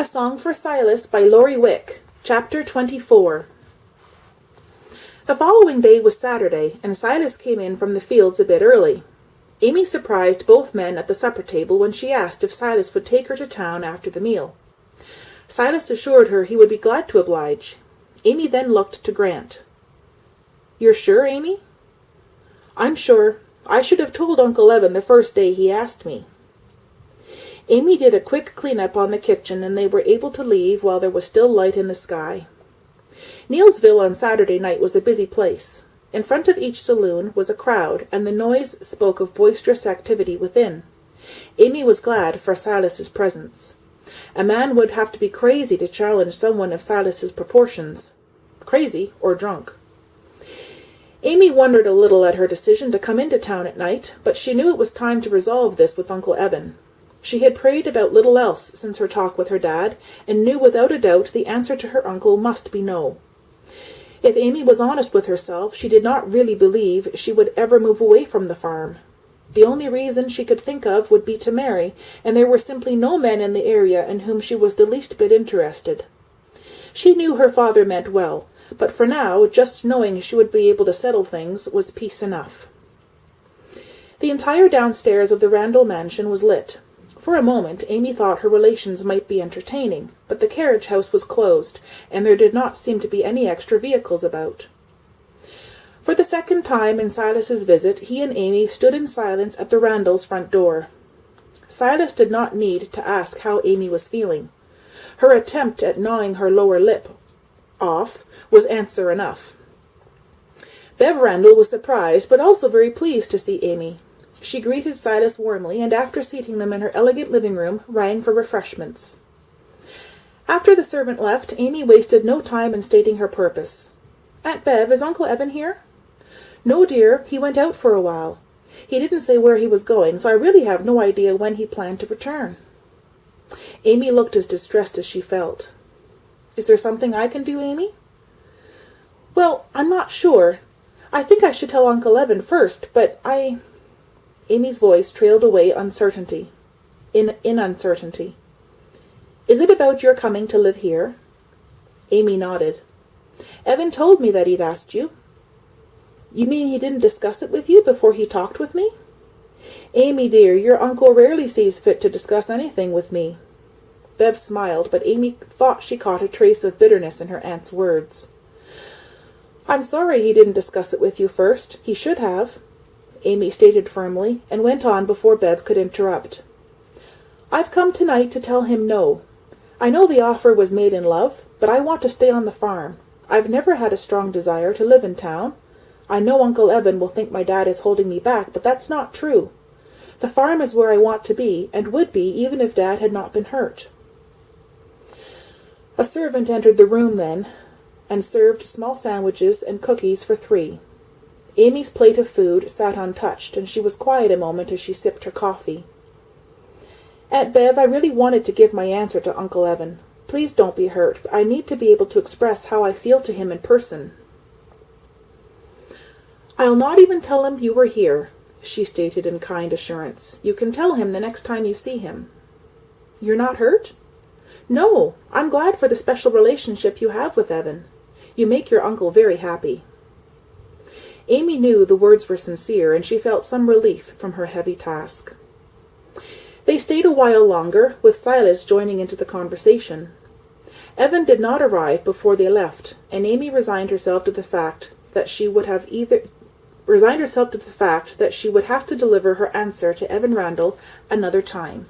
A Song for Silas by Laurie Wick, Chapter 24. The following day was Saturday, and Silas came in from the fields a bit early. Amy surprised both men at the supper table when she asked if Silas would take her to town after the meal. Silas assured her he would be glad to oblige. Amy then looked to Grant. "You're sure, Amy?" "I'm sure. I should have told Uncle Evan the first day he asked me." Amy did a quick clean-up on the kitchen, and they were able to leave while there was still light in the sky. Neilsville on Saturday night was a busy place. In front of each saloon was a crowd, and the noise spoke of boisterous activity within. Amy was glad for Silas's presence. A man would have to be crazy to challenge someone of Silas's proportions. Crazy or drunk. Amy wondered a little at her decision to come into town at night, but she knew it was time to resolve this with Uncle Evan. She had prayed about little else since her talk with her dad, and knew without a doubt the answer to her uncle must be no. If Amy was honest with herself, she did not really believe she would ever move away from the farm. The only reason she could think of would be to marry, and there were simply no men in the area in whom she was the least bit interested. She knew her father meant well, but for now, just knowing she would be able to settle things was peace enough. The entire downstairs of the Randall mansion was lit. For a moment, Amy thought her relations might be entertaining, but the carriage house was closed, and there did not seem to be any extra vehicles about. For the second time in Silas's visit, he and Amy stood in silence at the Randalls' front door. Silas did not need to ask how Amy was feeling. Her attempt at gnawing her lower lip off was answer enough. Bev Randall was surprised, but also very pleased to see Amy. She greeted Silas warmly, and after seating them in her elegant living room, rang for refreshments. After the servant left, Amy wasted no time in stating her purpose. "Aunt Bev, is Uncle Evan here?" "No, dear, he went out for a while. He didn't say where he was going, so I really have no idea when he planned to return." Amy looked as distressed as she felt. "Is there something I can do, Amy?" "Well, I'm not sure. I think I should tell Uncle Evan first, but Amy's voice trailed away in uncertainty. "Is it about your coming to live here?" Amy nodded. "Evan told me that he'd asked you." "You mean he didn't discuss it with you before he talked with me?" "Amy, dear, your uncle rarely sees fit to discuss anything with me." Bev smiled, but Amy thought she caught a trace of bitterness in her aunt's words. "I'm sorry he didn't discuss it with you first. He should have," Amy stated firmly, and went on before Bev could interrupt. "I've come tonight to tell him no. I know the offer was made in love, but I want to stay on the farm. I've never had a strong desire to live in town. I know Uncle Evan will think my dad is holding me back, but that's not true. The farm is where I want to be, and would be even if Dad had not been hurt." A servant entered the room then, and served small sandwiches and cookies for 3. Amy's plate of food sat untouched, and she was quiet a moment as she sipped her coffee. "Aunt Bev, I really wanted to give my answer to Uncle Evan. Please don't be hurt. I need to be able to express how I feel to him in person." "I'll not even tell him you were here," she stated in kind assurance. "You can tell him the next time you see him." "You're not hurt?" "No. I'm glad for the special relationship you have with Evan. You make your uncle very happy." Amy knew the words were sincere, and she felt some relief from her heavy task. They stayed a while longer, with Silas joining into the conversation. Evan did not arrive before they left, and Amy resigned herself to the fact that she would have to deliver her answer to Evan Randall another time.